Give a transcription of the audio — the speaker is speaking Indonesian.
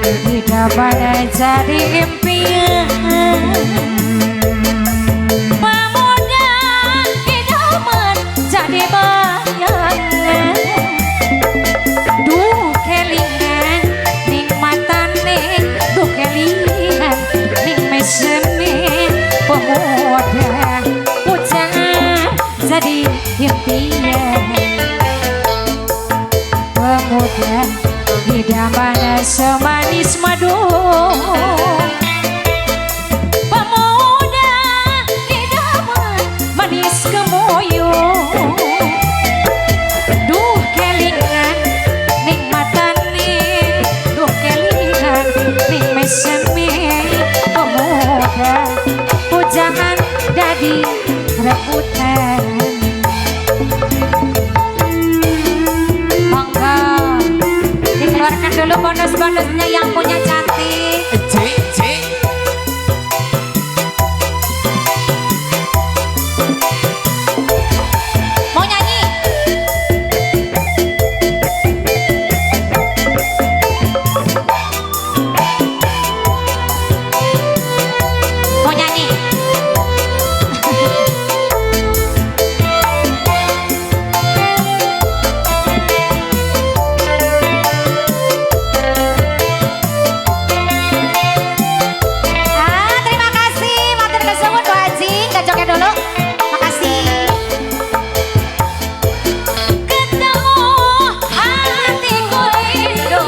tidak pada jadi impian. Pemuda idaman jadi bayangan. Duh kelingan nikmatane, duh kelingan ning mesene. Pemuda pujangan jadi impian. Pemuda idaman semanis madu. Pemuda idaman manis kemoyo. Duh kelingan nikmatane, duh kelingan ning meseme. Pemuda pujangan dadi rebutan. Dikeluarkan dulu bonus-bonusnya yang punya cantik. Cik. Mau nyanyi? Mau nyanyi? Dulu, makasih. Ketemu hatiku rindu.